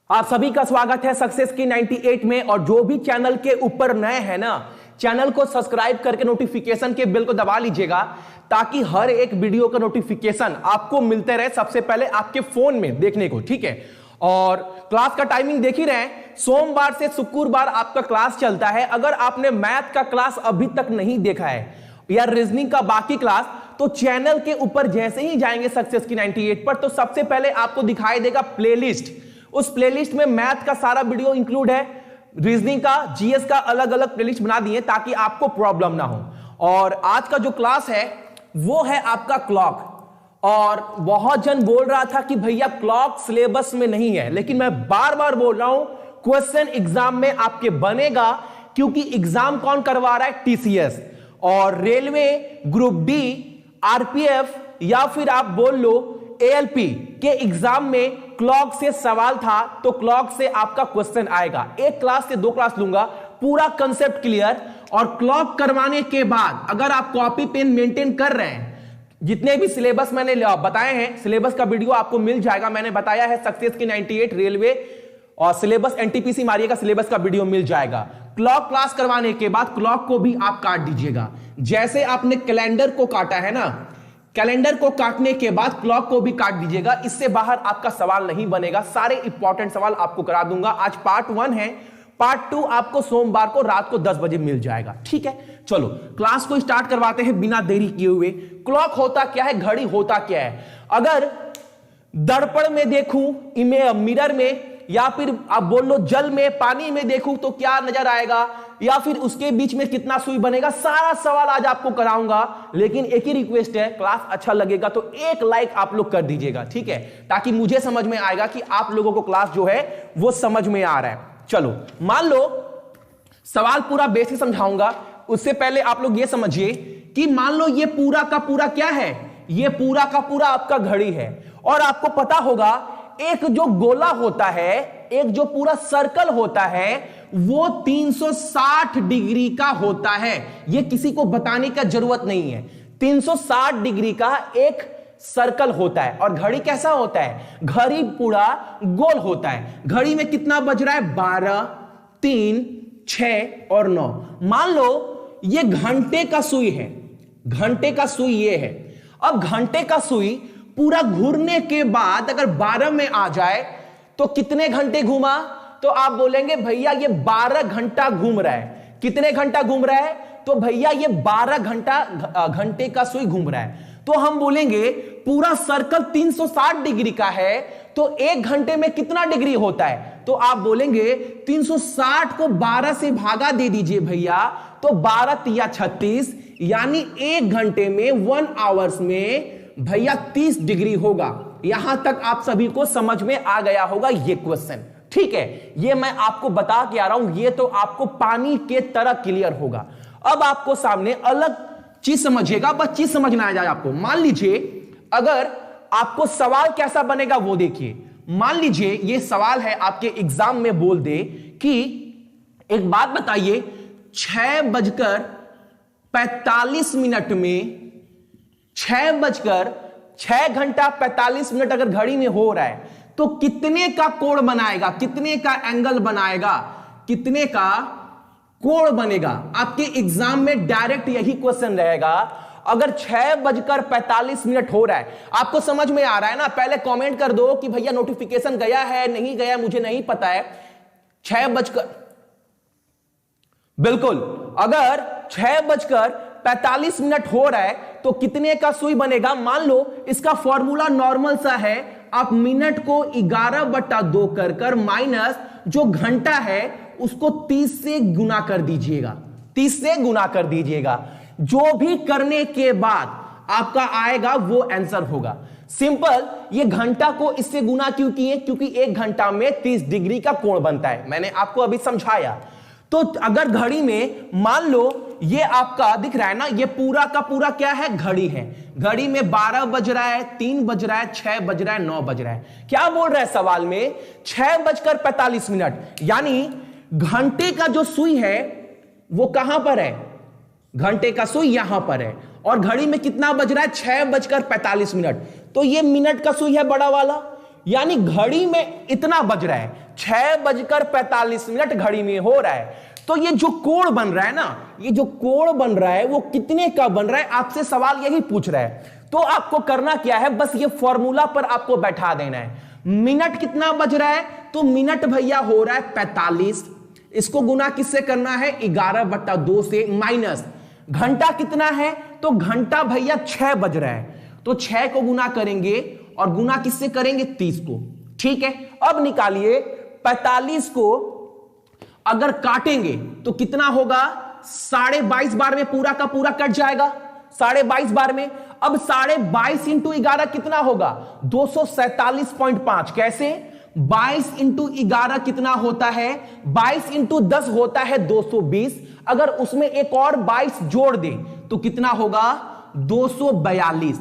आप सभी का स्वागत है सक्सेस की 98 में। और जो भी चैनल के ऊपर नए हैं ना, चैनल को सब्सक्राइब करके नोटिफिकेशन के बेल को दबा लीजिएगा ताकि हर एक वीडियो का नोटिफिकेशन आपको मिलते रहे सबसे पहले आपके फोन में देखने को, ठीक है। और क्लास का टाइमिंग देख ही रहे हैं, सोमवार से शुक्रवार आपका क्लास चलता है। अगर आपने मैथ का क्लास अभी तक नहीं देखा है या रीजनिंग का बाकी क्लास, तो चैनल के ऊपर जैसे ही जाएंगे सक्सेस की 98 पर, तो सबसे पहले आपको दिखाई देगा प्लेलिस्ट। उस प्लेलिस्ट में मैथ का सारा वीडियो इंक्लूड है, रीजनिंग का, जीएस का अलग अलग प्लेलिस्ट बना दिए ताकि आपको प्रॉब्लम ना हो। और आज का जो क्लास है वो है आपका क्लॉक। और बहुत जन बोल रहा था कि भैया क्लॉक सिलेबस में नहीं है, लेकिन मैं बार बार बोल रहा हूं क्वेश्चन एग्जाम में आपके बनेगा, क्योंकि एग्जाम कौन करवा रहा है? टीसीएस। और रेलवे, ग्रुप डी, आरपीएफ या फिर आप बोल लो एएलपी के एग्जाम में क्लॉक से सवाल था, तो क्लॉक से आपका क्वेश्चन आएगा। एक क्लास से दो क्लास लूंगा, पूरा कंसेप्ट क्लियर। और क्लॉक करवाने के बाद अगर आप कॉपी पेन मेंटेन कर रहे हैं, जितने भी सिलेबस मैंने बताए हैं, सिलेबस का वीडियो आपको मिल जाएगा। मैंने बताया है सक्सेस की 98 रेलवे और सिलेबस, एनटीपीसी मारिएगा, सिलेबस का वीडियो मिल जाएगा। क्लॉक क्लास करवाने के बाद क्लॉक को भी आप काट दीजिएगा, जैसे आपने कैलेंडर को काटा है ना, कैलेंडर को काटने के बाद क्लॉक को भी काट दीजिएगा। इससे बाहर आपका सवाल नहीं बनेगा। सारे इंपॉर्टेंट सवाल आपको करा दूंगा। आज पार्ट 1 है, पार्ट 2 आपको सोमवार को रात को 10 बजे मिल जाएगा, ठीक है। चलो क्लास को स्टार्ट करवाते हैं बिना देरी किए हुए। क्लॉक होता क्या है, घड़ी होता क्या है? अगर दर्पण में देखूं, मिरर में, या फिर आप बोल लो जल में, पानी में देखूं तो क्या नजर आएगा, या फिर उसके बीच में कितना सुई बनेगा, सारा सवाल आज आपको कराऊंगा। लेकिन एक ही रिक्वेस्ट है, क्लास अच्छा लगेगा तो एक लाइक आप लोग कर दीजिएगा, ठीक है, ताकि मुझे समझ में आएगा कि आप लोगों को क्लास जो है वो समझ में आ रहा है। चलो मान लो सवाल पूरा बेसिक समझाऊंगा, उससे पहले आप लोग ये समझिए कि मान लो ये पूरा का पूरा क्या है, ये पूरा का पूरा आपका घड़ी है। और आपको पता होगा एक जो गोला होता है, एक जो पूरा सर्कल होता है, वो 360 डिग्री का होता है। ये किसी को बताने का जरूरत नहीं है। 360 डिग्री का एक सर्कल होता है। और घड़ी कैसा होता है? घड़ी पूरा गोल होता है। घड़ी में कितना बज रहा है? 12, 3, 6 और 9। मान लो ये घंटे का सुई है, घंटे का सुई ये है। अब घंटे का सुई पूरा घूरने के बाद अगर 12 में आ जाए तो कितने घंटे घूमा? तो आप बोलेंगे भैया ये 12 घंटा घूम रहा है। कितने घंटा घूम रहा है? तो भैया ये 12 घंटे का सुई घूम रहा है। तो हम बोलेंगे पूरा सर्कल 360 डिग्री का है, तो एक घंटे में कितना डिग्री होता है? तो आप बोलेंगे 360 को 12 से भागा दे दीजिए भैया, तो 12 तिया 36, यानी एक घंटे में 1 आवर्स में भैया 30 डिग्री होगा। यहां तक आप सभी को समझ में आ गया होगा ये क्वेश्चन, ठीक है। ये मैं आपको बता के आ रहा हूं, ये तो आपको पानी के तरह क्लियर होगा। अब आपको सामने अलग चीज समझिएगा, बस चीज समझना आ जाए आपको। मान लीजिए अगर आपको सवाल कैसा बनेगा वो देखिए। मान लीजिए ये सवाल है आपके एग्जाम में बोल दे कि एक बात बताइए, 6:45 में 6 घंटा 45 मिनट अगर घड़ी में हो रहा है तो कितने का कोण बनाएगा, कितने का एंगल बनाएगा, कितने का कोण बनेगा? आपके एग्जाम में डायरेक्ट यही क्वेश्चन रहेगा। अगर 6:45 हो रहा है, आपको समझ में आ रहा है ना? पहले कमेंट कर दो कि भैया नोटिफिकेशन गया है नहीं गया, मुझे नहीं पता है। 6 बिल्कुल, अगर 6:45 हो रहा है तो कितने का सुई बनेगा? मान लो इसका फॉर्मूला नॉर्मल सा है, आप मिनट को 11/2 कर माइनस जो घंटा है उसको 30 से गुना कर दीजिएगा, 30 से गुना कर दीजिएगा। जो भी करने के बाद आपका आएगा वो आंसर होगा। सिंपल। ये घंटा को इससे गुना क्यों किए? क्योंकि एक घंटा में 30 डिग्री का कोण बनता है, मैंने आपको अभी समझाया। तो अगर घड़ी में मान लो ये आपका दिख रहा है ना, ये पूरा का पूरा क्या है? घड़ी है। घड़ी में 12 बज रहा है, 3 बज रहा है, 6 बज रहा है, 9 बज रहा है। क्या बोल रहा है सवाल में? 6:45, यानी घंटे का जो सुई है वो कहां पर है? घंटे का सुई यहां पर है। और घड़ी में कितना बज रहा है? 6:45। तो ये मिनट का सुई है बड़ा वाला, यानी घड़ी में इतना बज रहा है, 6:45 घड़ी में हो रहा है। तो ये जो कोण बन रहा है ना, ये जो कोण बन रहा है वो कितने का बन रहा है, आपसे सवाल यही पूछ रहा है। तो आपको करना क्या है, बस ये फॉर्मूला पर आपको बैठा देना है। मिनट कितना बज रहा है, तो मिनट भैया हो रहा है 45, इसको गुना किससे करना है, 11/2 से, माइनस घंटा कितना है, तो घंटा भैया 6 बज रहा है, तो 6 को गुना करेंगे और गुना किससे करेंगे, 30 को। ठीक है, अब निकालिए 45 को अगर काटेंगे तो कितना होगा, 22.5 बार में पूरा का पूरा कट जाएगा, 22.5 बार में। अब 22.5 इंटू 11 कितना होगा, 247.5। कैसे, 22 इंटू 11 कितना होता है, 22 इंटू 10 होता है 220। अगर उसमें एक और 22 जोड़ दें तो कितना होगा, 242।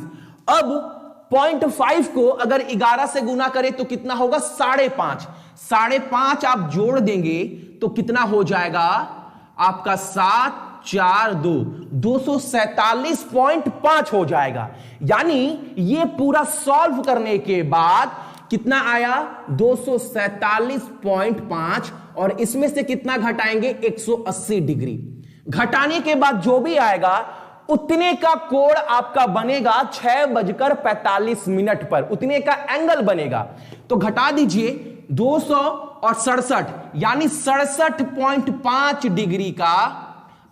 अब 0.5 को अगर 11 से गुना करें तो कितना होगा, 5.5। 5.5 आप जोड़ देंगे तो कितना हो जाएगा आपका, 7, 4, 2, 247.5 हो जाएगा। यानी ये पूरा सॉल्व करने के बाद कितना आया, 247.5, और इसमें से कितना घटाएंगे, 180 डिग्री। घटाने के बाद जो भी आएगा उतने का कोण आपका बनेगा 6:45 पर, उतने का एंगल बनेगा। तो घटा दीजिए 200 और 67, यानी 67.5 डिग्री का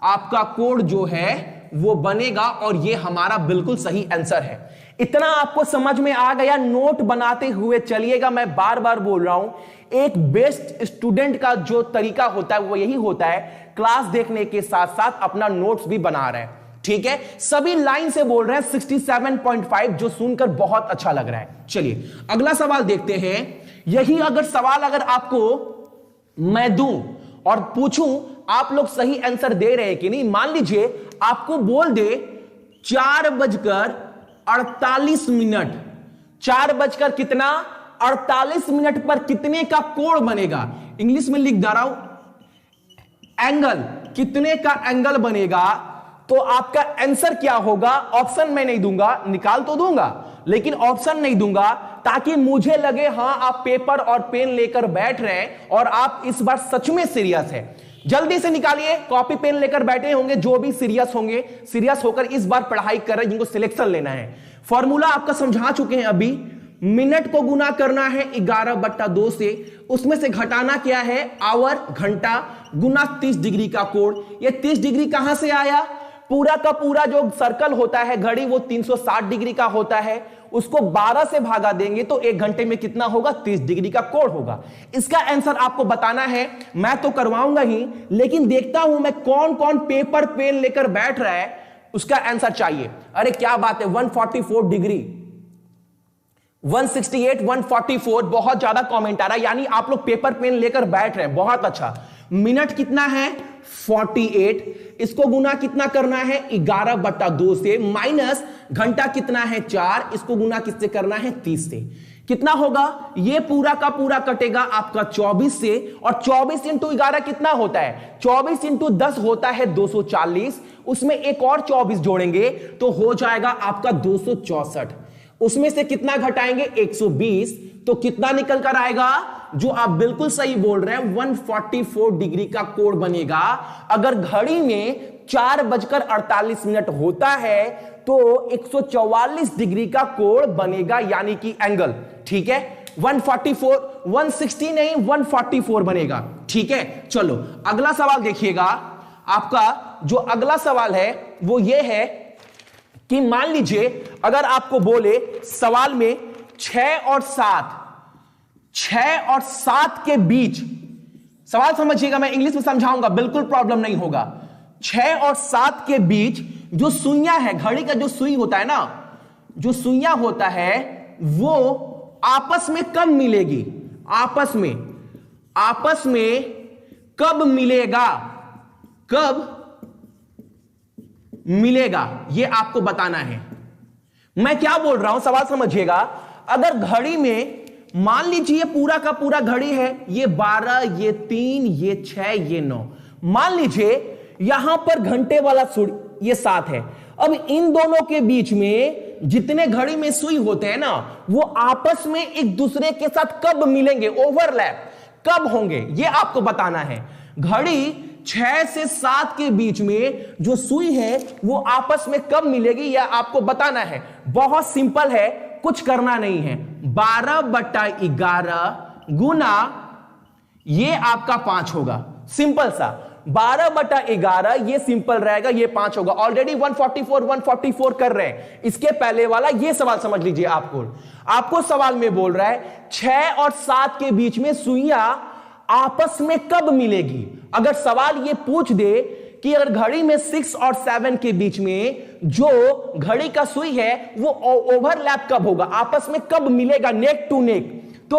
आपका कोण जो है वो बनेगा, और ये हमारा बिल्कुल सही आंसर है। इतना आपको समझ में आ गया। नोट बनाते हुए चलिएगा, मैं बार बार बोल रहा हूं, एक बेस्ट स्टूडेंट का जो तरीका होता है वो यही होता है, क्लास देखने के साथ साथ अपना नोट्स भी बना रहे हैं। ठीक है, सभी लाइन से बोल रहे हैं 67.5, जो सुनकर बहुत अच्छा लग रहा है। चलिए अगला सवाल देखते हैं। यही अगर सवाल अगर आपको मैं दूं और पूछूं आप लोग सही आंसर दे रहे हैं कि नहीं, मान लीजिए आपको बोल दे 4:48, 4:48 पर कितने का कोण बनेगा, इंग्लिश में लिख दे रहा हूं, एंगल, कितने का एंगल बनेगा, तो आपका आंसर क्या होगा। ऑप्शन मैं नहीं दूंगा, निकाल तो दूंगा लेकिन ऑप्शन नहीं दूंगा, ताकि मुझे लगे हां आप पेपर और पेन लेकर बैठ रहे हैं और आप इस बार सच में सीरियस है। जल्दी से निकालिए, कॉपी पेन लेकर बैठे होंगे जो भी सीरियस होंगे, सीरियस होकर इस बार पढ़ाई कर रहे हैं, जिनको सिलेक्शन लेना है। फॉर्मूला आपका समझा चुके हैं अभी। मिनट को गुना करना है 11/2 से, उसमें से घटाना क्या है, आवर, घंटा, गुना 30 डिग्री का कोण। ये 30 डिग्री कहां से आया, पूरा का पूरा जो सर्कल होता है घड़ी वो 360 डिग्री का होता है, उसको 12 से भागा देंगे तो 1 घंटे में कितना होगा, 30 डिग्री का कोण होगा। इसका आंसर आपको बताना है, मैं तो करवाऊंगा ही, लेकिन देखता हूं मैं कौन कौन पेपर पेन लेकर बैठ रहा है, उसका आंसर चाहिए। अरे क्या बात है, 144 डिग्री, 168, 144, बहुत ज्यादा कमेंट आ रहा है, यानी आप लोग पेपर पेन लेकर बैठ रहे हैं, बहुत अच्छा। मिनट कितना है, 48, इसको गुना कितना करना है, 11/2 से, माइनस घंटा कितना है, 4, इसको गुना किससे करना है, 30 से। कितना होगा, ये पूरा का पूरा कटेगा आपका 24 से, और 24 इंटू 11 कितना होता है, 24 इंटू 10 होता है 240, उसमें एक और 24 जोड़ेंगे तो हो जाएगा आपका 264, उसमें से कितना घटाएंगे, 120, तो कितना निकल कर आएगा, जो आप बिल्कुल सही बोल रहे हैं, 144 डिग्री का कोण बनेगा। अगर घड़ी में 4:48 होता है तो 144 डिग्री का कोण बनेगा, यानी कि एंगल। ठीक है, 144, 160 नहीं, 144 बनेगा। ठीक है, चलो अगला सवाल देखिएगा। आपका जो अगला सवाल है वो ये है कि मान लीजिए अगर आपको बोले सवाल में 6 और 7 के बीच, सवाल समझिएगा, मैं इंग्लिश में समझाऊंगा, बिल्कुल प्रॉब्लम नहीं होगा। 6 और 7 के बीच जो सुइयां है, घड़ी का जो सुई होता है ना, जो सुइयां होता है वो आपस में कब मिलेगी, आपस में कब मिलेगा, कब मिलेगा, ये आपको बताना है। मैं क्या बोल रहा हूं, सवाल समझिएगा। अगर घड़ी में मान लीजिए पूरा का पूरा घड़ी है, ये 12, ये 3, ये 6, ये 9, मान लीजिए यहां पर घंटे वाला ये 7 है। अब इन दोनों के बीच में जितने घड़ी में सुई होते हैं ना, वो आपस में एक दूसरे के साथ कब मिलेंगे, ओवरलैप कब होंगे, ये आपको बताना है। घड़ी 6 से 7 के बीच में जो सुई है वो आपस में कब मिलेगी, यह आपको बताना है। बहुत सिंपल है, कुछ करना नहीं है। 12/11 गुना ये आपका 5 होगा, सिंपल सा। 12/11 ये सिंपल रहेगा, ये 5 होगा। ऑलरेडी 144 कर रहे हैं। इसके पहले वाला ये सवाल समझ लीजिए। आपको सवाल में बोल रहा है 6 और 7 के बीच में सुइयां आपस में कब मिलेगी। अगर सवाल ये पूछ दे कि अगर घड़ी में 6 और 7 के बीच में जो घड़ी का सुई है वो ओवरलैप कब होगा, आपस में कब मिलेगा, नेक टू नेक, तो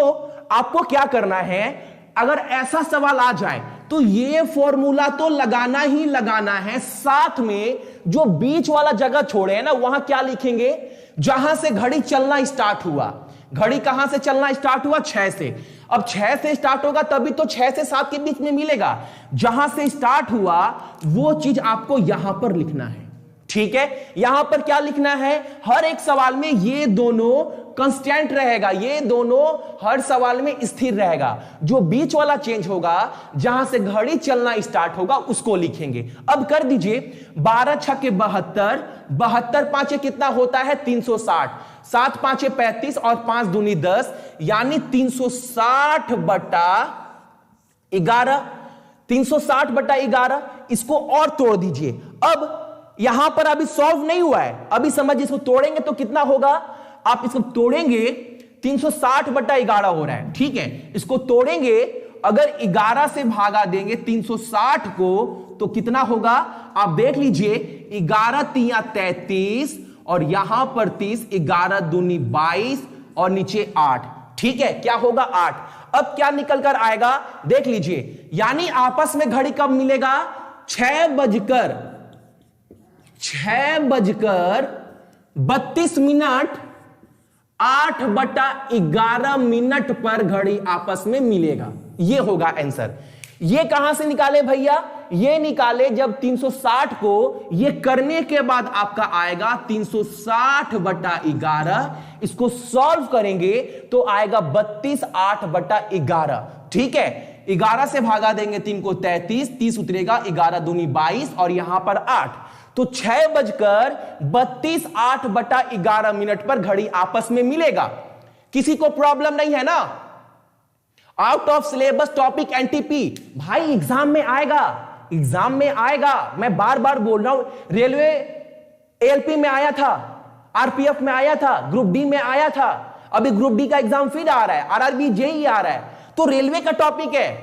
आपको क्या करना है। अगर ऐसा सवाल आ जाए तो ये फॉर्मूला तो लगाना ही लगाना है। साथ में जो बीच वाला जगह छोड़े हैं ना, वहां क्या लिखेंगे, जहां से घड़ी चलना स्टार्ट हुआ। घड़ी कहां से चलना स्टार्ट हुआ, 6 से। अब 6 से स्टार्ट होगा तभी तो 6 से 7 के बीच में मिलेगा। जहां से स्टार्ट हुआ वो चीज आपको यहां पर लिखना है, ठीक है। यहां पर क्या लिखना है, हर एक सवाल में ये दोनों कांस्टेंट रहेगा, ये दोनों हर सवाल में स्थिर रहेगा। जो बीच वाला चेंज होगा, जहां से घड़ी चलना स्टार्ट होगा, उसको लिखेंगे। अब कर दीजिए, 12 छक्के 72, 72 पांचे कितना होता है, 360, 7 पांचे 35 और 5 दूनी 10, यानी 360/11। 360/11 इसको और तोड़ दीजिए। अब यहां पर अभी सॉल्व नहीं हुआ है, अभी समझ, इसको तोड़ेंगे तो कितना होगा, आप इसको तोड़ेंगे 360/11 हो रहा है, ठीक है। इसको तोड़ेंगे, अगर 11 से भागा देंगे 360 को तो कितना होगा, आप देख लीजिए। 11 तिया 33 और यहां पर 30, 11 दूनी 22 और नीचे 8, ठीक है। क्या होगा, 8। अब क्या निकल कर आएगा, देख लीजिए, यानी आपस में घड़ी कब मिलेगा, 6:32 8/11 मिनट पर घड़ी आपस में मिलेगा। यह होगा आंसर। ये कहां से निकाले भैया, ये निकाले जब 360 को ये करने के बाद आपका आएगा 360/11। इसको सॉल्व करेंगे तो आएगा 32 8/11, ठीक है। 11 से भागा देंगे 3 को 33, 30 उतरेगा, 11 दूनी 22 और यहां पर 8, तो 6:32 8/11 मिनट पर घड़ी आपस में मिलेगा। किसी को प्रॉब्लम नहीं है ना। Out of syllabus topic NTP भाई एग्जाम में आएगा, एग्जाम में आएगा। मैं बार बार बोल रहा हूं, रेलवे एएलपी में आया था, आरपीएफ में आया था, ग्रुप डी में आया था, अभी ग्रुप डी का एग्जाम फिर आ रहा है, आरआरबी जेई आ रहा है, तो रेलवे का टॉपिक है,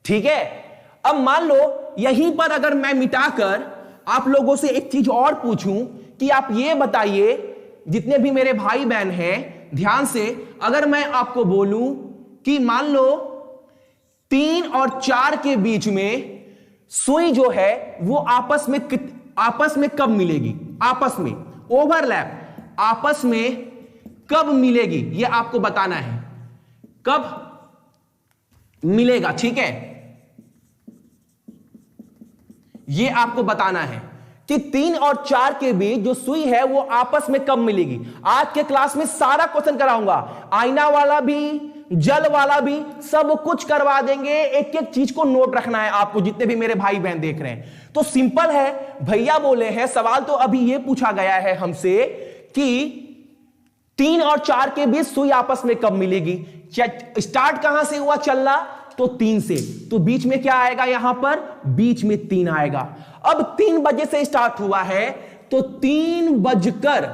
ठीक है। अब मान लो यहीं पर अगर मैं मिटाकर आप लोगों से एक चीज और पूछूं कि आप ये बताइए, जितने भी मेरे भाई बहन हैं ध्यान से, अगर मैं आपको बोलूं कि मान लो 3 और 4 के बीच में सुई जो है वो आपस में कब मिलेगी, आपस में ओवरलैप आपस में कब मिलेगी, ये आपको बताना है, कब मिलेगा, ठीक है। ये आपको बताना है कि 3 और 4 के बीच जो सुई है वो आपस में कब मिलेगी। आज के क्लास में सारा क्वेश्चन कराऊंगा, आईना वाला भी, जल वाला भी, सब कुछ करवा देंगे। एक एक चीज को नोट रखना है आपको, जितने भी मेरे भाई बहन देख रहे हैं। तो सिंपल है, भैया बोले हैं, सवाल तो अभी ये पूछा गया है हमसे कि 3 और 4 के बीच सुई आपस में कब मिलेगी। स्टार्ट कहां से हुआ चलना, तो 3 से, तो बीच में क्या आएगा, यहां पर बीच में 3 आएगा। अब 3 बजे से स्टार्ट हुआ है तो 3 बजकर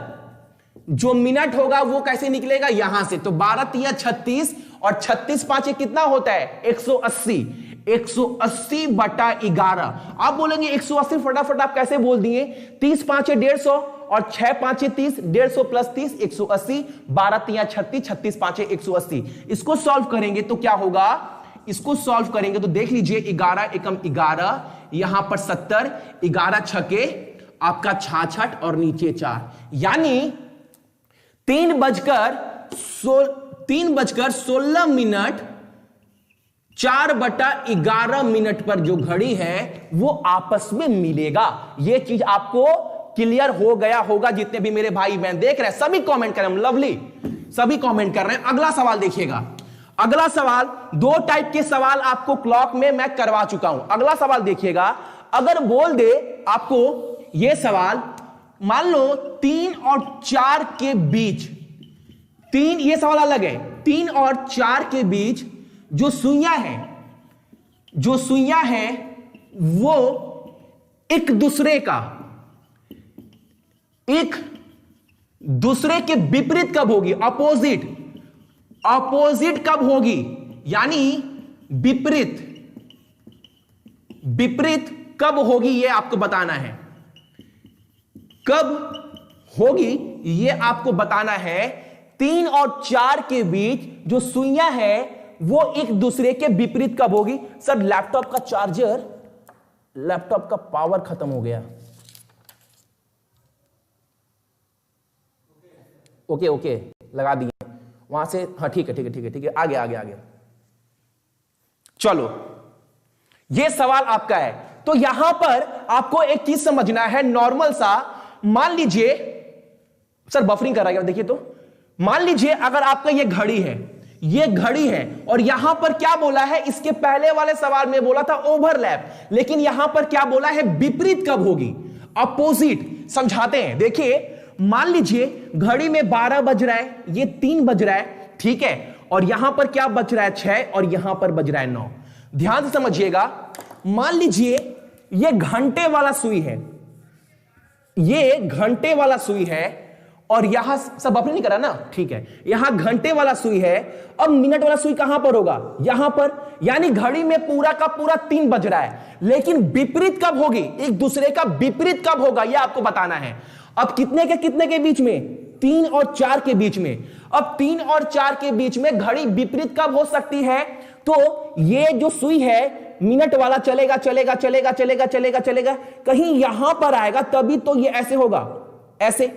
जो मिनट होगा वो कैसे निकलेगा, यहां से, तो 12 तिया 36 और 36 पांचे कितना होता है, 180। 180/11। आप बोलेंगे 180 फटाफट आप कैसे बोल दिए, 30 पांचे 150 और 6 पांचे 30, 150 प्लस 30 180, 12 तिया 36, 36 पांचे 180। इसको सॉल्व करेंगे तो क्या होगा, इसको सॉल्व करेंगे तो देख लीजिए, 11 एकम 11, यहां पर 70, 11 छके आपका 66 और नीचे 4, यानी 3:16 मिनट 4/11 मिनट पर जो घड़ी है वो आपस में मिलेगा। यह चीज आपको क्लियर हो गया होगा। जितने भी मेरे भाई बहन देख रहे हैं सभी कमेंट कर रहे हैं, लवली सभी कमेंट कर रहे हैं। अगला सवाल देखिएगा, अगला सवाल, दो टाइप के सवाल आपको क्लॉक में मैं करवा चुका हूं। अगला सवाल देखिएगा, अगर बोल दे आपको यह सवाल, मान लो 3 और 4 के बीच, 3, यह सवाल अलग है, 3 और 4 के बीच जो सुइयां हैं वो एक दूसरे के विपरीत कब होगी? अपोजिट कब होगी? यानी विपरीत कब होगी ये आपको बताना है। कब होगी ये आपको बताना है। 3 और 4 के बीच जो सुइयां है वो एक दूसरे के विपरीत कब होगी? सर लैपटॉप का चार्जर, लैपटॉप का पावर खत्म हो गया। ओके लगा दिए वहां से, हाँ ठीक है, आगे चलो, ये सवाल आपका है। तो यहां पर आपको एक चीज समझना है, नॉर्मल सा, मान लीजिए, सर बफरिंग कर रहा है देखिए, तो मान लीजिए अगर आपका ये घड़ी है और यहां पर क्या बोला है, इसके पहले वाले सवाल में बोला था ओवरलैप, लेकिन यहां पर क्या बोला है, विपरीत कब होगी? अपोजिट। समझाते हैं, देखिए मान लीजिए घड़ी में 12 बज रहा है, ये 3 बज रहा है, ठीक है, और यहां पर क्या बज रहा है, 6, और यहां पर बज रहा है 9। ध्यान से समझिएगा, मान लीजिए ये घंटे वाला सुई है, और यहां सब अपने नहीं करा ना, ठीक है, यहां घंटे वाला सुई है। अब मिनट वाला सुई कहां पर होगा? यहां पर। यानी घड़ी में पूरा का पूरा 3 बज रहा है, लेकिन विपरीत कब होगी? एक दूसरे का विपरीत कब होगा यह आपको बताना है। अब कितने के बीच में? 3 और 4 के बीच में। अब 3 और 4 के बीच में घड़ी विपरीत कब हो सकती है? तो ये जो सुई है मिनट वाला चलेगा, कहीं यहां पर आएगा, तभी तो ये ऐसे होगा, ऐसे,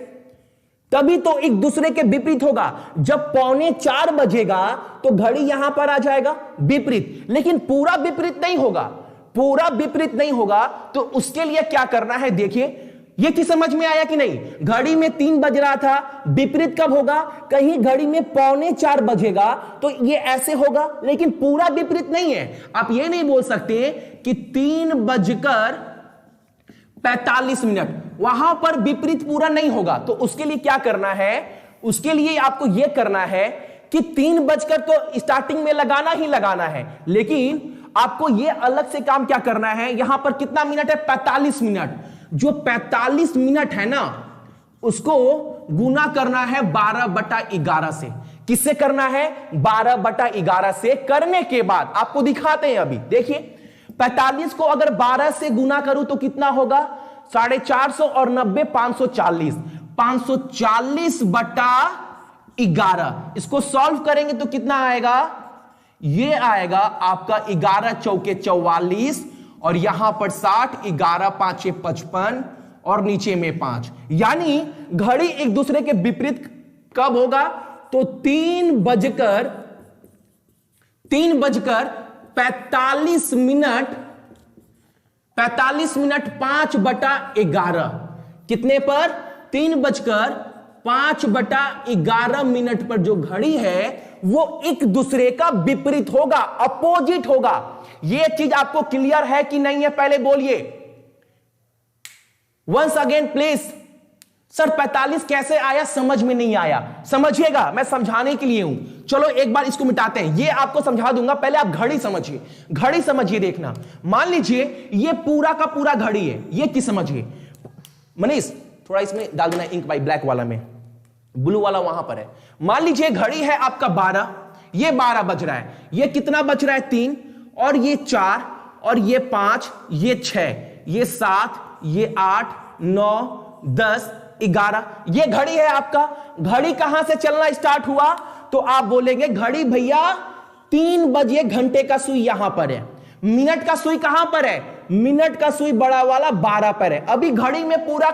तभी तो एक दूसरे के विपरीत होगा। जब 3:45 बजेगा तो घड़ी यहां पर आ जाएगा विपरीत, लेकिन पूरा विपरीत नहीं होगा। तो उसके लिए क्या करना है, देखिए ये चीज समझ में आया कि नहीं? घड़ी में 3 बज रहा था, विपरीत कब होगा? कहीं घड़ी में 3:45 बजेगा तो ये ऐसे होगा, लेकिन पूरा विपरीत नहीं है। आप ये नहीं बोल सकते कि 3:45, वहां पर विपरीत पूरा नहीं होगा। तो उसके लिए क्या करना है? उसके लिए आपको यह करना है कि 3 बजकर तो स्टार्टिंग में लगाना ही लगाना है, लेकिन आपको यह अलग से काम क्या करना है, यहां पर कितना मिनट है? 45 मिनट। जो 45 मिनट है ना, उसको गुना करना है 12/11 से। किससे करना है? 12/11 से। करने के बाद आपको दिखाते हैं, अभी देखिए 45 को अगर 12 से गुना करूं तो कितना होगा? 450 और 90, 540। 540/11। इसको सॉल्व करेंगे तो कितना आएगा? ये आएगा आपका 11 चौके 44, और यहां पर 60, 11 5 55, और नीचे में 5। यानी घड़ी एक दूसरे के विपरीत कब होगा? तो 3 बजकर 45 मिनट 5/11। कितने पर? 3 बजकर 5/11 मिनट पर जो घड़ी है वो एक दूसरे का विपरीत होगा, अपोजिट होगा। यह चीज आपको क्लियर है कि नहीं है? पहले बोलिए वंस अगेन प्लीज। सर 45 कैसे आया? समझ में नहीं आया, समझिएगा, मैं समझाने के लिए हूं। चलो एक बार इसको मिटाते हैं, ये आपको समझा दूंगा। पहले आप घड़ी समझिए, देखना। मान लीजिए ये पूरा का पूरा घड़ी है, ये चीज समझिए। मनीष थोड़ा इसमें डाल देना इंक भाई, ब्लैक वाला में, ब्लू वाला वहां पर है। मान लीजिए घड़ी है आपका 12, ये 12 बज रहा है, ये कितना बज रहा है? 3, और ये 4, और ये 5, ये 6, ये 7, ये 8, 9, 10, 11। ये घड़ी है आपका। घड़ी कहां से चलना स्टार्ट हुआ? तो आप बोलेंगे घड़ी भैया 3 बजे घंटे का सुई यहां पर है। मिनट का सुई कहां पर है? मिनट का सुई बड़ा वाला 12 पर है। अभी घड़ी में पूरा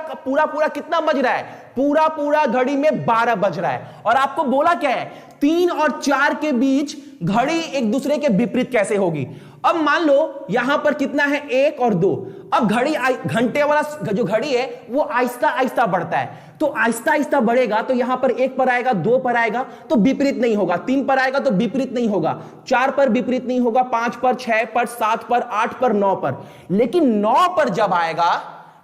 कितना बज रहा है? पूरा घड़ी में 12 बज रहा है। और आपको बोला क्या है? 3 और 4 के बीच घड़ी एक दूसरे के विपरीत कैसे होगी। अब मान लो यहां पर कितना है 1 और 2। अब घड़ी घंटे वाला जो घड़ी है वो आहिस्ता आहिस्ता बढ़ता है, तो आहिस्ता आहिस्ता बढ़ेगा तो यहां पर 1 पर आएगा, 2 पर आएगा तो विपरीत नहीं होगा, 3 पर आएगा तो विपरीत नहीं होगा, 4 पर विपरीत नहीं होगा, 5 पर, 6 पर, 7 पर, 8 पर, 9 पर। लेकिन 9 पर जब आएगा,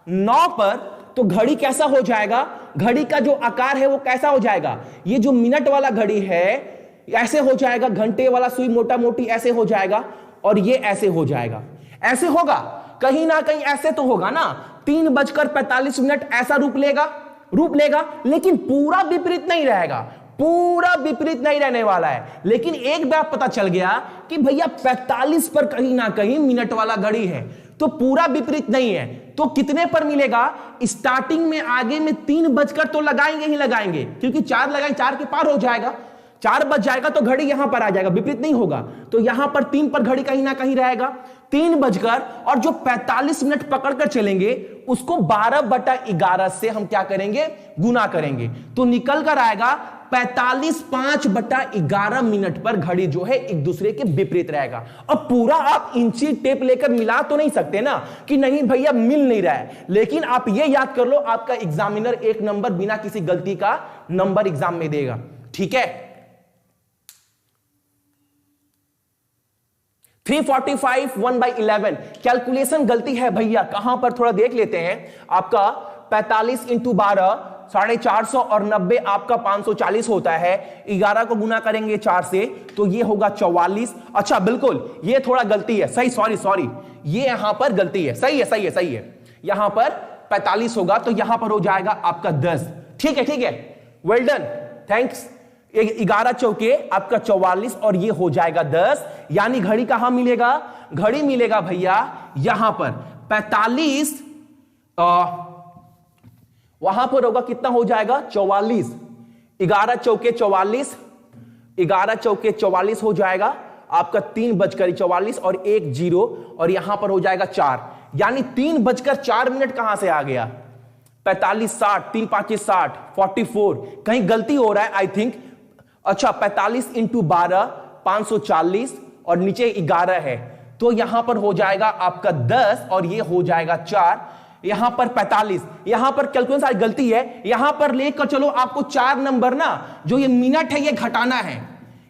9 पर तो घड़ी कैसा हो जाएगा, घड़ी का जो आकार है वो कैसा हो जाएगा, ये जो मिनट वाला घड़ी है ऐसे हो जाएगा, घंटे वाला सुई मोटा मोटी ऐसे हो जाएगा और ये ऐसे हो जाएगा। ऐसे होगा, कहीं ना कहीं ऐसे तो होगा ना, 3:45 ऐसा रूप लेगा, लेकिन पूरा विपरीत नहीं रहेगा, पूरा विपरीत नहीं रहने वाला है। लेकिन एक बात पता चल गया कि भैया 45 पर कहीं ना कहीं मिनट वाला घड़ी है, तो पूरा विपरीत नहीं है। तो कितने पर मिलेगा, स्टार्टिंग में आगे में 3 बजकर तो लगाएंगे ही लगाएंगे, क्योंकि 4 लगाएंगे 4 के पार हो जाएगा, 4 बज जाएगा तो घड़ी यहां पर आ जाएगा, विपरीत नहीं होगा। तो यहां पर 3 पर घड़ी कहीं ना कहीं रहेगा, 3 बजकर और जो 45 मिनट पकड़कर चलेंगे उसको 12/11 से हम क्या करेंगे, गुना करेंगे, तो निकल कर आएगा 45 5/11 मिनट पर घड़ी जो है एक दूसरे के विपरीत रहेगा। अब पूरा आप इंची टेप लेकर मिला तो नहीं सकते ना कि नहीं भैया मिल नहीं रहा है, लेकिन आप ये याद कर लो आपका एग्जामिनर 1 नंबर बिना किसी गलती का नंबर एग्जाम में देगा, ठीक है। 345 1/11 कैलकुलेशन गलती है भैया, कहां पर थोड़ा देख लेते हैं। आपका 45 × 12 450 और 90 आपका 540 होता है, 11 को गुना करेंगे 4 से तो ये होगा 44। अच्छा बिल्कुल ये थोड़ा गलती है, सही, सॉरी ये यहां पर गलती है, सही है, यहां पर 45 होगा तो यहां पर हो जाएगा आपका 10, ठीक है, वेल डन, थैंक्स। 11 चौके आपका 44 और ये हो जाएगा 10, यानी घड़ी कहां मिलेगा, घड़ी मिलेगा भैया यहां पर 45, वहां पर होगा कितना हो जाएगा 44, 11 चौके 44, 11 चौके 44 हो जाएगा आपका 3:44 और 1 0 और यहां पर हो जाएगा 4, यानी 3:04 कहां से आ गया, 45 60, 3 5 60, 44, कहीं गलती हो रहा है आई थिंक। अच्छा 45 × 12 540 और नीचे 11 है तो यहां पर हो जाएगा आपका 10 और ये हो जाएगा 4, यहां पर 45, यहां पर कैलकुलेशन गलती है, यहां पर लेकर चलो आपको 4 नंबर ना जो ये मिनट है ये घटाना है,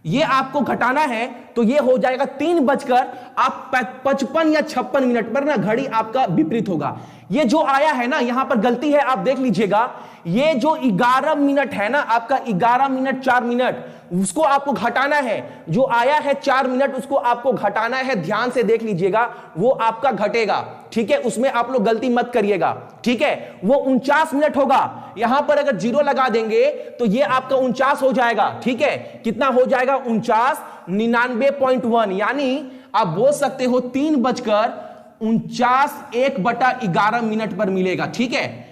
ये आपको घटाना है तो ये हो जाएगा 3:55 या 56 मिनट पर ना घड़ी आपका विपरीत होगा। ये जो आया है ना यहां पर गलती है, आप देख लीजिएगा, ये जो 11 मिनट है ना आपका 11 मिनट 4 मिनट उसको आपको घटाना है, जो आया है 4 मिनट उसको आपको घटाना है, ध्यान से देख लीजिएगा वो आपका घटेगा, ठीक है, उसमें आप लोग गलती मत करिएगा, ठीक है। वो 49 मिनट होगा, यहां पर अगर 0 लगा देंगे तो ये आपका 49 हो जाएगा, ठीक है, कितना हो जाएगा 49, 99.1, यानी आप बोल सकते हो 3:49 1/11 मिनट पर मिलेगा, ठीक है,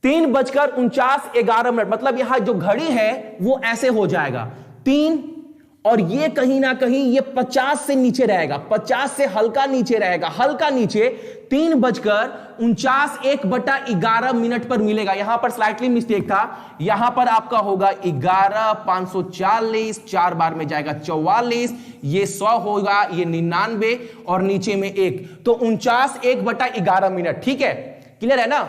3:49 11 मिनट, मतलब यहां जो घड़ी है वो ऐसे हो जाएगा 3 और ये कहीं ना कहीं ये 50 से नीचे रहेगा, 50 से हल्का नीचे रहेगा, हल्का नीचे 3:49 1/11 मिनट पर मिलेगा। यहां पर स्लाइटली मिस्टेक था, यहां पर आपका होगा 11 540, 4 बार में जाएगा 44, ये 100 होगा, ये 99 और नीचे में 1, तो 49 1/11 मिनट, ठीक है, क्लियर है ना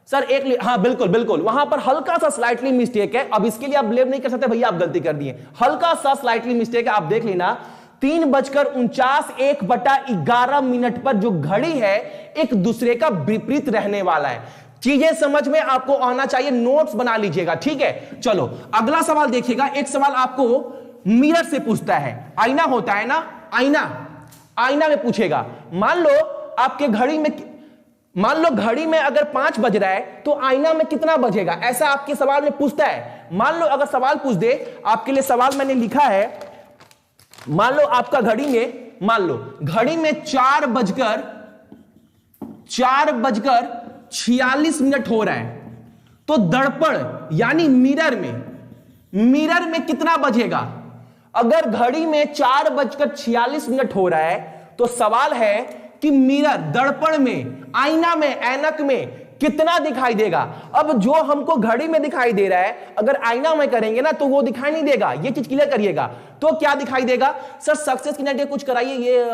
सर। हाँ बिल्कुल वहां पर हल्का सा स्लाइटली मिस्टेक है, अब इसके लिए आप ब्लेम नहीं कर सकते भैया आप गलती कर दिए, हल्का सा स्लाइटली मिस्टेक है, आप देख लेना। 3:49 1/11 मिनट पर जो घड़ी है एक दूसरे का विपरीत रहने वाला है। चीजें समझ में आपको आना चाहिए, नोट्स बना लीजिएगा, ठीक है। चलो अगला सवाल देखिएगा, एक सवाल आपको मिरर से पूछता है, आईना होता है ना, आईना में पूछेगा। मान लो आपके घड़ी में, मान लो घड़ी में अगर 5 बज रहा है तो आईना में कितना बजेगा, ऐसा आपके सवाल में पूछता है। मान लो अगर सवाल पूछ दे, आपके लिए सवाल मैंने लिखा है, मान लो आपका घड़ी में, मान लो घड़ी में 4:46 मिनट हो रहा है, तो दर्पण यानी मिरर में कितना बजेगा। अगर घड़ी में 4:46 मिनट हो रहा है तो सवाल है कि मिरर दर्पण में, आईना में, ऐनक में कितना दिखाई देगा। अब जो हमको घड़ी में दिखाई दे रहा है अगर आईना में करेंगे ना तो वो दिखाई नहीं देगा, ये चीज क्लियर करिएगा। तो क्या दिखाई देगा सर, सक्सेस की 98 कुछ कराइए, ये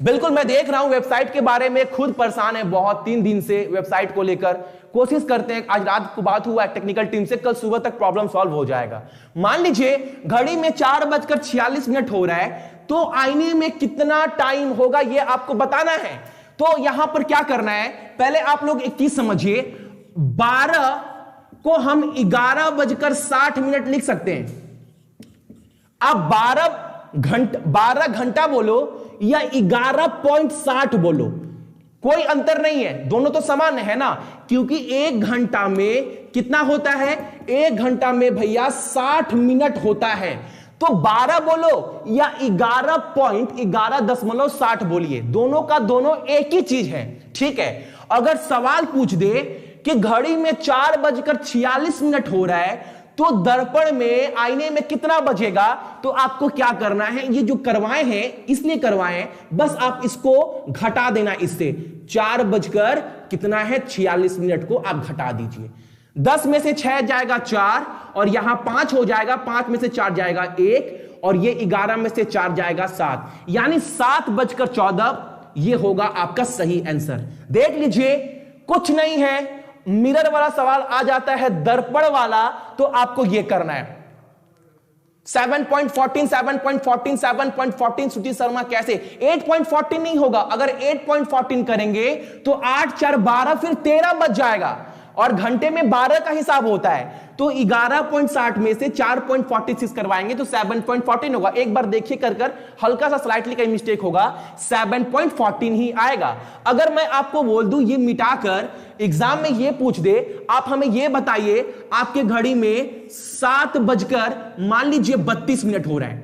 बिल्कुल मैं देख रहा हूं वेबसाइट के बारे में, खुद परेशान है बहुत 3 दिन से वेबसाइट को लेकर, कोशिश करते हैं, आज रात को बात हुआ है टेक्निकल टीम से, कल सुबह तक प्रॉब्लम सॉल्व हो जाएगा। मान लीजिए घड़ी में 4:46 हो रहा है, तो आईने में कितना टाइम होगा ये आपको बताना है। तो यहां पर क्या करना है, पहले आप लोग एक चीज समझिए, 12 को हम 11:60 लिख सकते हैं। आप 12 घंटा बोलो या 11.60 बोलो, कोई अंतर नहीं है, दोनों तो समान है ना, क्योंकि 1 घंटा में कितना होता है, 1 घंटा में भैया 60 मिनट होता है। तो 12 बोलो या 11.60 बोलिए, दोनों का दोनों एक ही चीज है, ठीक है। अगर सवाल पूछ दे कि घड़ी में 4:46 हो रहा है तो दर्पण में आईने में कितना बजेगा, तो आपको क्या करना है, ये जो करवाए हैं इसलिए करवाए हैं, बस आप इसको घटा देना, इससे 4:46 को आप घटा दीजिए। 10 में से 6 जाएगा 4 और यहां 5 हो जाएगा, 5 में से 4 जाएगा 1 और ये 11 में से 4 जाएगा 7, यानी 7:14 ये होगा आपका सही आंसर। देख लीजिए कुछ नहीं है, मिरर वाला सवाल आ जाता है, दर्पण वाला तो आपको यह करना है। 7.14 श्रुति शर्मा कैसे, 8.14 नहीं होगा, अगर 8.14 करेंगे तो 8 4 12 फिर 13 बज जाएगा और घंटे में 12 का हिसाब होता है, तो 11.60 में से 4.46 करवाएंगे तो 7.14 होगा। एक बार देखिए कर हल्का सा स्लाइटली का मिस्टेक होगा, 7.14 ही आएगा। अगर मैं आपको बोल दूं ये मिटाकर एग्जाम में ये पूछ दे, आप हमें ये बताइए आपके घड़ी में 7:32 हो रहा है,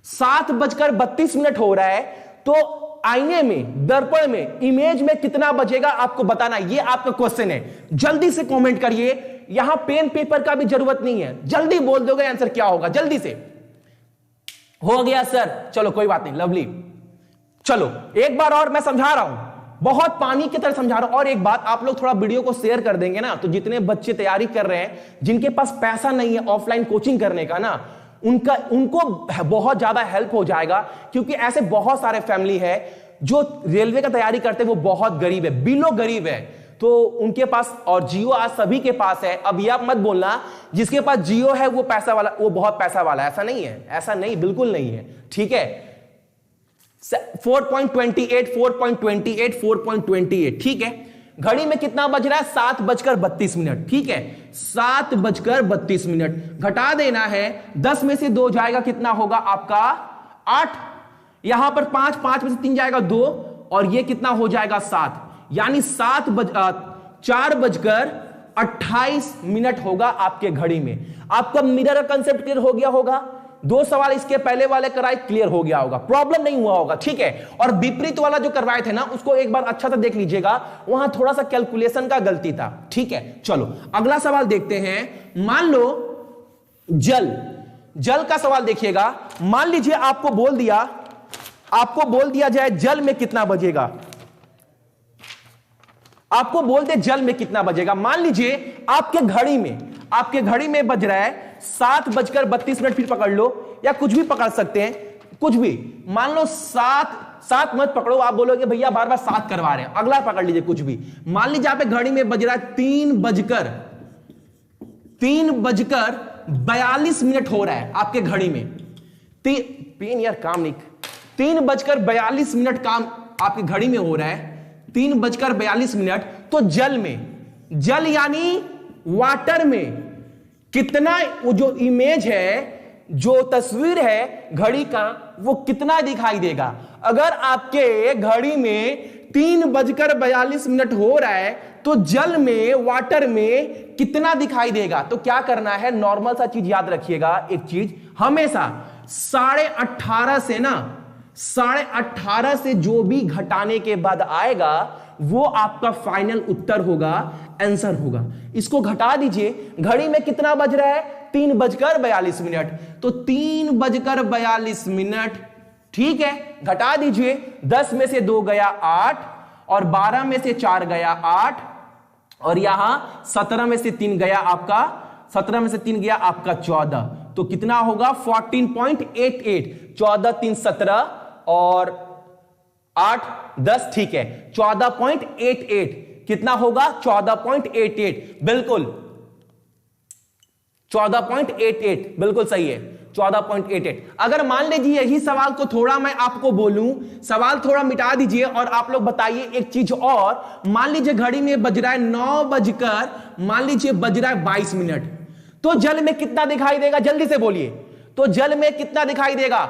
7:32 हो रहा है, तो आईने में, दर्पण में, इमेज में कितना बजेगा आपको बताना, ये आपका क्वेश्चन है। जल्दी से कमेंट करिए, यहां पेन पेपर का भी जरूरत नहीं है, जल्दी बोल दोगे आंसर क्या होगा, जल्दी से। हो गया सर, चलो कोई बात नहीं, लवली। चलो एक बार और मैं समझा रहा हूं, बहुत पानी की तरह समझा रहा हूं। और एक बात, आप लोग थोड़ा वीडियो को शेयर कर देंगे ना, तो जितने बच्चे तैयारी कर रहे हैं, जिनके पास पैसा नहीं है ऑफलाइन कोचिंग करने का ना, उनको बहुत ज्यादा हेल्प हो जाएगा, क्योंकि ऐसे बहुत सारे फैमिली है जो रेलवे का तैयारी करते हैं, वो बहुत गरीब है, बिलो गरीब है, तो उनके पास, और जियो आज सभी के पास है। अब यह मत बोलना जिसके पास जियो है वो पैसा वाला, वो बहुत पैसा वाला, ऐसा नहीं है, ऐसा नहीं, बिल्कुल नहीं है, ठीक है। 4.28, ठीक है। घड़ी में कितना बज रहा है, 7:32, ठीक है, 7:32 घटा देना है, 10 में से 2 जाएगा, कितना होगा आपका 8, यहां पर 5 में से 3 जाएगा 2 और ये कितना हो जाएगा 7, यानी 4:28 होगा आपके घड़ी में। आपका मिरर का कंसेप्ट क्लियर हो गया होगा, 2 सवाल इसके पहले वाले कराए, क्लियर हो गया होगा, प्रॉब्लम नहीं हुआ होगा, ठीक है। और विपरीत वाला जो करवाए थे ना, उसको एक बार अच्छा से देख लीजिएगा, वहां थोड़ा सा कैलकुलेशन का गलती था, ठीक है। चलो अगला सवाल देखते हैं। मान लो जल का सवाल देखिएगा। मान लीजिए आपको बोल दिया जाए जल में कितना बजेगा, आपको बोल दे जल में कितना बजेगा। मान लीजिए आपके घड़ी में बज रहा है 7:32, फिर पकड़ लो या कुछ भी पकड़ सकते हैं, कुछ भी, मान लो 7 मत पकड़ो, आप बोलोगे भैया बार बार 7 करवा रहे हैं, अगला पकड़ लीजिए कुछ भी। मान लीजिए आप घड़ी में बज रहा है 3:42 हो रहा है आपके घड़ी में, पेन यार काम नहीं, 3:42 काम आपकी घड़ी में हो रहा है, 3:42, तो जल यानी वाटर में कितना, वो जो इमेज है, जो तस्वीर है घड़ी का, वो कितना दिखाई देगा। अगर आपके घड़ी में 3:42 हो रहा है तो जल में, वाटर में कितना दिखाई देगा। तो क्या करना है, नॉर्मल सा चीज याद रखिएगा, एक चीज हमेशा 18.5 से ना, 18.5 से जो भी घटाने के बाद आएगा वो आपका फाइनल उत्तर होगा, आंसर होगा। इसको घटा दीजिए, घड़ी में कितना बज रहा है, 3:42, तो 3:42, ठीक है, घटा दीजिए, 10 में से 2 गया 8 और 12 में से 4 गया 8, और यहां 17 में से 3 गया आपका 14, तो कितना होगा 14.88। 14 3 17 और 8 10, ठीक है 14.88 कितना होगा 14.88, बिल्कुल 14.88 बिल्कुल सही है 14.88। अगर मान लीजिए यही सवाल को थोड़ा मैं आपको बोलूं, सवाल थोड़ा मिटा दीजिए और आप लोग बताइए एक चीज और, मान लीजिए घड़ी में बज रहा है 22 मिनट, तो जल में कितना दिखाई देगा, जल्दी से बोलिए, तो जल में कितना दिखाई देगा?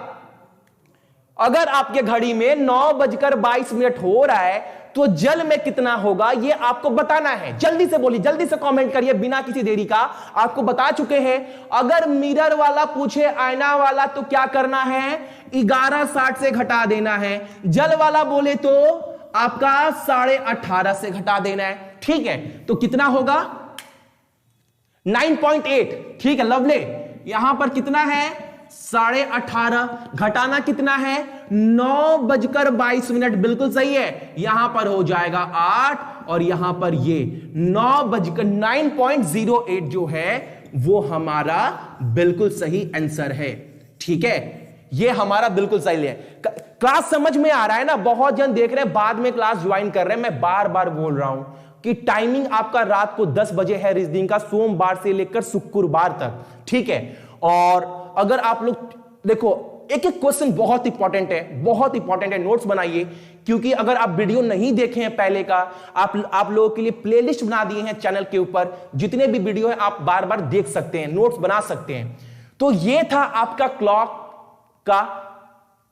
अगर आपके घड़ी में 9:22 हो रहा है तो जल में कितना होगा ये आपको बताना है। जल्दी से बोलिए, जल्दी से कमेंट करिए बिना किसी देरी का। आपको बता चुके हैं, अगर मिरर वाला पूछे आईना वाला तो क्या करना है, 11:60 से घटा देना है। जल वाला बोले तो आपका 18.5 से घटा देना है, ठीक है। तो कितना होगा 9.8, ठीक है लवली। यहां पर कितना है 18.5, घटाना कितना है 9:22, बिल्कुल सही है। यहां पर हो जाएगा 8 और यहां पर ये 9:08 जो है वो हमारा बिल्कुल सही आंसर है, ठीक है। ये हमारा बिल्कुल सही है। क्लास समझ में आ रहा है ना? बहुत जन देख रहे हैं बाद में क्लास ज्वाइन कर रहे हैं। मैं बार बार बोल रहा हूं कि टाइमिंग आपका रात को 10 बजे है रीजनिंग का, सोमवार से लेकर शुक्रवार तक, ठीक है। और अगर आप लोग देखो एक एक क्वेश्चन बहुत इंपॉर्टेंट है, नोट्स बनाइए, क्योंकि अगर आप वीडियो नहीं देखे हैं पहले का, आप लोगों के लिए प्लेलिस्ट बना दिए हैं चैनल के ऊपर, जितने भी वीडियो है आप बार बार देख सकते हैं, नोट्स बना सकते हैं। तो ये था आपका क्लॉक का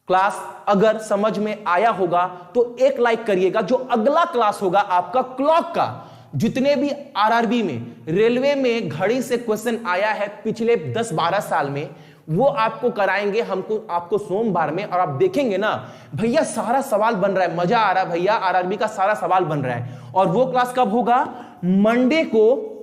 क्लास। अगर समझ में आया होगा तो एक लाइक करिएगा। जो अगला क्लास होगा आपका क्लॉक का, जितने भी आरआरबी में, रेलवे में घड़ी से क्वेश्चन आया है पिछले 10-12 साल में, वो आपको कराएंगे आपको सोमवार में। और आप देखेंगे ना भैया सारा सवाल बन रहा है, मजा आ रहा है भैया, आरआरबी का सारा सवाल बन रहा है। और वो क्लास कब होगा? मंडे को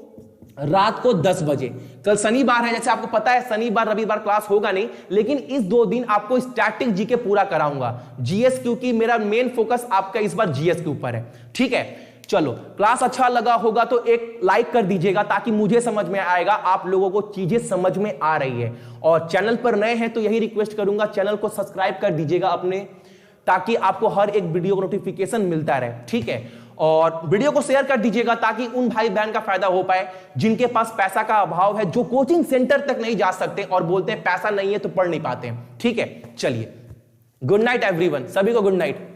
रात को 10 बजे। कल शनिवार है, जैसे आपको पता है शनिवार रविवार क्लास होगा नहीं, लेकिन इस 2 दिन आपको स्टैटिक जीके पूरा कराऊंगा, जीएस, क्योंकि मेरा मेन फोकस आपका इस बार जीएस के ऊपर है, ठीक है। चलो क्लास अच्छा लगा होगा तो एक लाइक कर दीजिएगा, ताकि मुझे समझ में आएगा आप लोगों को चीजें समझ में आ रही है। और चैनल पर नए हैं तो यही रिक्वेस्ट करूंगा, चैनल को सब्सक्राइब कर दीजिएगा अपने, ताकि आपको हर एक वीडियो का नोटिफिकेशन मिलता रहे, ठीक है। और वीडियो को शेयर कर दीजिएगा ताकि उन भाई बहन का फायदा हो पाए जिनके पास पैसा का अभाव है, जो कोचिंग सेंटर तक नहीं जा सकते और बोलते हैं पैसा नहीं है तो पढ़ नहीं पाते हैं, ठीक है। चलिए, गुड नाइट एवरीवन, सभी को गुड नाइट।